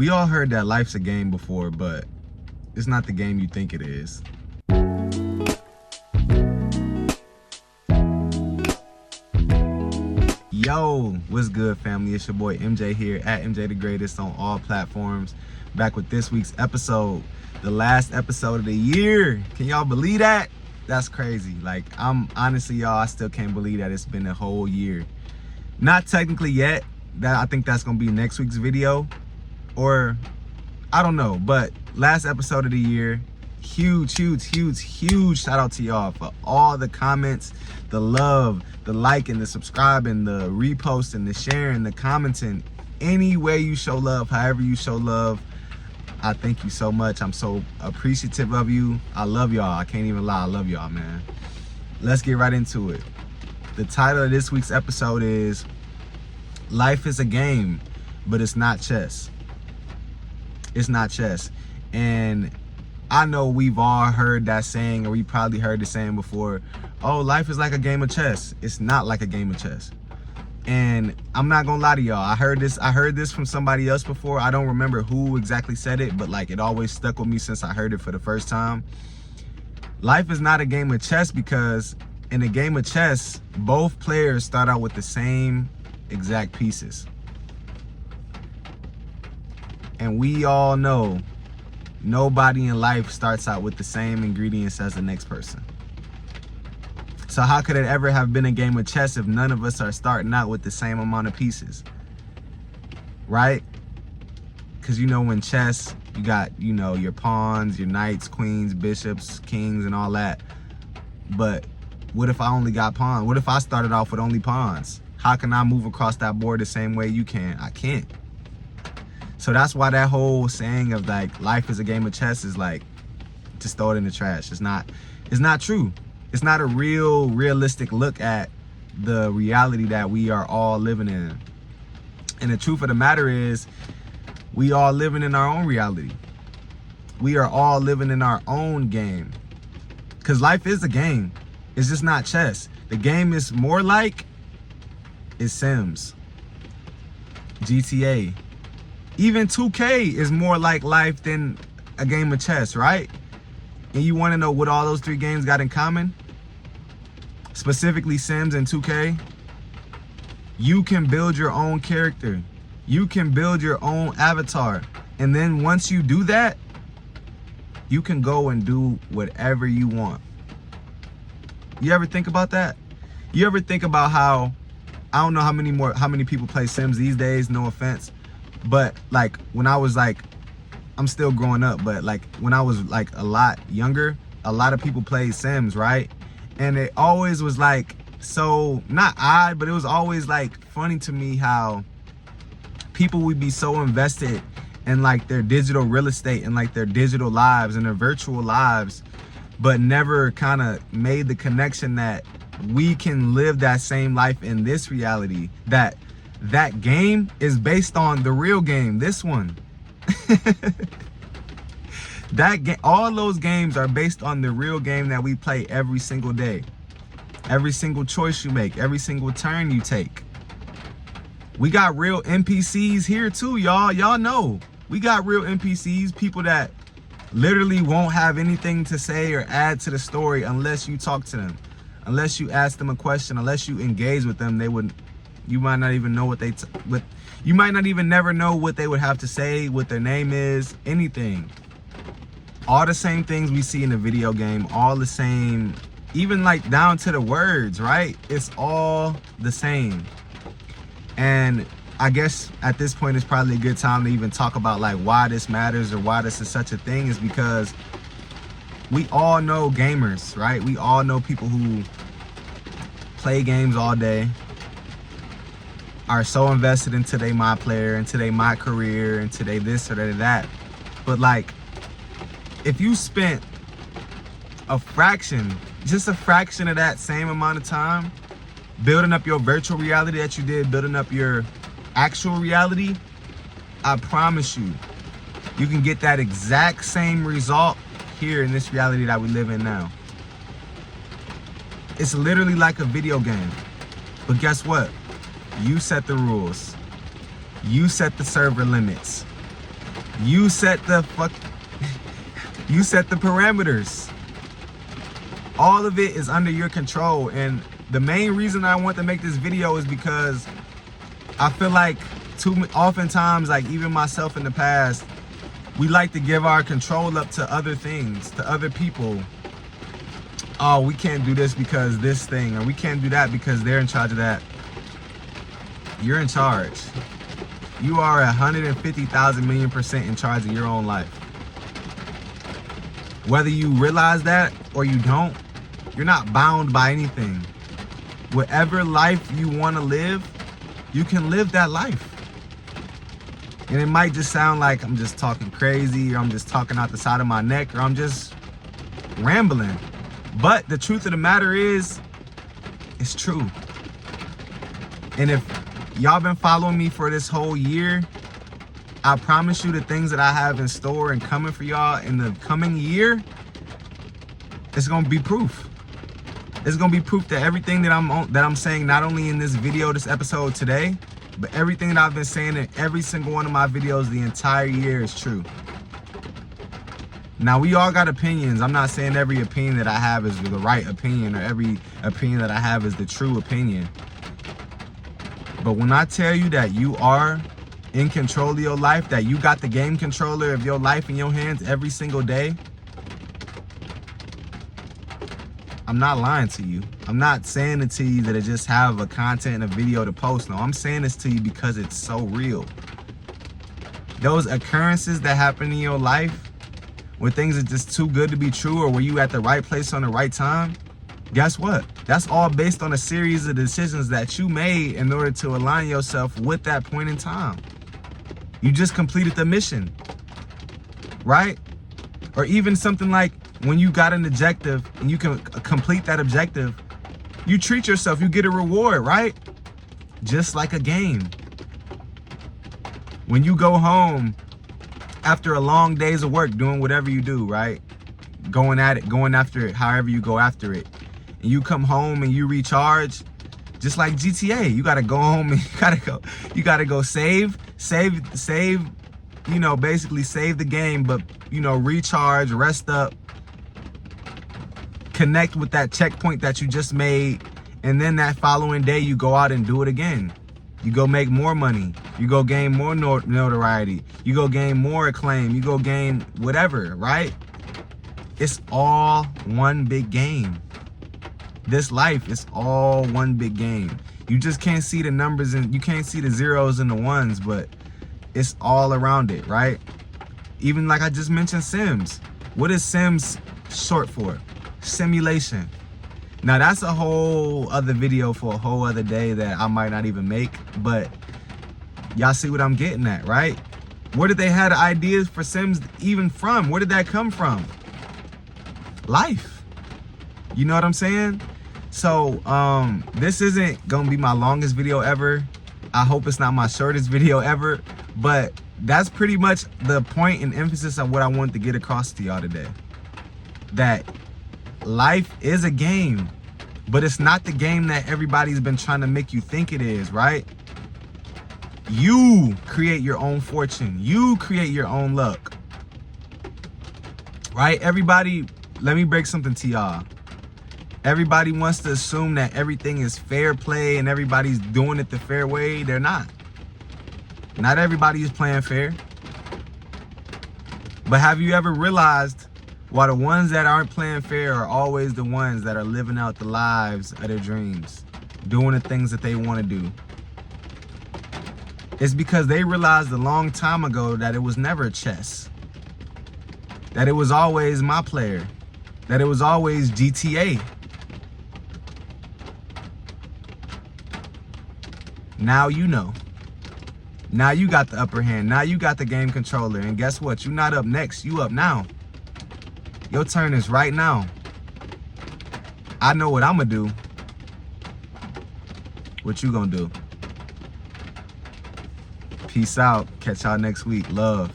We all heard that life's a game before, but it's not the game you think it is. Yo, what's good, family? It's your boy MJ here at MJ the Greatest on all platforms. Back with this week's episode, the last episode of the year. Can y'all believe that? That's crazy. Like, I'm honestly, y'all, I still can't believe that it's been a whole year. Not technically yet. I think that's gonna be next week's video, or I don't know. But last episode of the year, huge shout out to y'all for all the comments, the love, the liking, the subscribing, the reposting, the sharing, the commenting. Any way you show love, however you show love, I thank you so much. I'm so appreciative of you. I love y'all. I can't even lie. I love y'all, man. Let's get right into it. The title of this week's episode is Life is a Game, but it's not chess. It's not chess. And I know we've all heard that saying, or we probably heard the saying before, oh, life is like a game of chess. It's not like a game of chess. And I'm not gonna lie to y'all, I heard this from somebody else before. I don't remember who exactly said it, but like, it always stuck with me since I heard it for the first time. Life is not a game of chess because in a game of chess, both players start out with the same exact pieces. And we all know nobody in life starts out with the same ingredients as the next person. So how could it ever have been a game of chess if none of us are starting out with the same amount of pieces? Right? Because you know, in chess, you got, you know, your pawns, your knights, queens, bishops, kings, and all that. But what if I only got pawns? What if I started off with only pawns? How can I move across that board the same way you can? I can't. So that's why that whole saying of like life is a game of chess is like, just throw it in the trash. It's not true. It's not a realistic look at the reality that we are all living in. And the truth of the matter is, we all living in our own reality. We are all living in our own game. Because life is a game. It's just not chess. The game is more like is Sims, GTA. Even 2K is more like life than a game of chess, right? And you want to know what all those three games got in common? Specifically Sims and 2K. You can build your own character. You can build your own avatar. And then once you do that, you can go and do whatever you want. You ever think about that? You ever think about how, I don't know how many people play Sims these days, no offense. But like when I was like, I'm still growing up, but like when I was like a lot younger, a lot of people played Sims, right? And it always was like, so not odd, but it was always like funny to me how people would be so invested in like their digital real estate and like their digital lives and their virtual lives, but never kind of made the connection that we can live that same life in this reality, that game is based on the real game, this one. That game, all those games are based on the real game that we play every single day. Every single choice you make, every single turn you take. We got real NPCs here too, y'all. Y'all know we got real NPCs, people that literally won't have anything to say or add to the story unless you talk to them, unless you ask them a question, unless you engage with them. You might not even know you might not even never know what they would have to say, what their name is, anything. All the same things we see in the video game, all the same, even like down to the words, right? It's all the same. And I guess at this point it's probably a good time to even talk about like why this matters or why this is such a thing, is because we all know gamers, right? We all know people who play games all day, are so invested into their my player, into their my career, into their this or their that. But like, if you spent just a fraction of that same amount of time building up your virtual reality that you did building up your actual reality, I promise you, you can get that exact same result here in this reality that we live in now. It's literally like a video game. But guess what? You set the rules. You set the server limits. You set the you set the parameters. All of it is under your control. And the main reason I want to make this video is because I feel like oftentimes, like even myself in the past, we like to give our control up to other things, to other people. Oh, we can't do this because this thing, or we can't do that because they're in charge of that. You're in charge. You are 150,000 million% in charge of your own life. Whether you realize that or you don't, you're not bound by anything. Whatever life you want to live, you can live that life. And it might just sound like I'm just talking crazy, or I'm just talking out the side of my neck, or I'm just rambling. But the truth of the matter is, it's true. And if y'all been following me for this whole year, I promise you the things that I have in store and coming for y'all in the coming year, it's gonna be proof. It's gonna be proof that everything that I'm saying, not only in this video, this episode today, but everything that I've been saying in every single one of my videos the entire year is true. Now, we all got opinions. I'm not saying every opinion that I have is the right opinion, or every opinion that I have is the true opinion. But when I tell you that you are in control of your life, that you got the game controller of your life in your hands every single day, I'm not lying to you. I'm not saying it to you that I just have a content and a video to post. No, I'm saying this to you because it's so real. Those occurrences that happen in your life, when things are just too good to be true, or were you at the right place on the right time, guess what? That's all based on a series of decisions that you made in order to align yourself with that point in time. You just completed the mission, right? Or even something like when you got an objective and you can complete that objective, you treat yourself, you get a reward, right? Just like a game. When you go home after a long days of work, doing whatever you do, right? Going at it, going after it, however you go after it. And you come home and you recharge, just like GTA. You gotta go home and you gotta go save, you know, basically save the game, but you know, recharge, rest up, connect with that checkpoint that you just made, and then that following day you go out and do it again. You go make more money. You go gain more notoriety. You go gain more acclaim. You go gain whatever, right? It's all one big game. This life is all one big game. You just can't see the numbers, and you can't see the zeros and the ones, but it's all around it, right? Even like I just mentioned, Sims. What is Sims short for? Simulation. Now that's a whole other video for a whole other day that I might not even make, but y'all see what I'm getting at, right? Where did they have the ideas for Sims even from? Where did that come from? Life. You know what I'm saying? So this isn't gonna be my longest video ever. I hope it's not my shortest video ever, but that's pretty much the point and emphasis of what I wanted to get across to y'all today. That life is a game, but it's not the game that everybody's been trying to make you think it is, right? You create your own fortune. You create your own luck, right? Everybody, let me break something to y'all. Everybody wants to assume that everything is fair play and everybody's doing it the fair way. They're not. Not everybody is playing fair. But have you ever realized why the ones that aren't playing fair are always the ones that are living out the lives of their dreams, doing the things that they want to do? It's because they realized a long time ago that it was never chess, that it was always my player, that it was always GTA. Now you know. Now you got the upper hand. Now you got the game controller. And guess what? You're not up next. You up now. Your turn is right now. I know what I'm gonna do. What you gonna do? Peace out. Catch y'all next week. Love.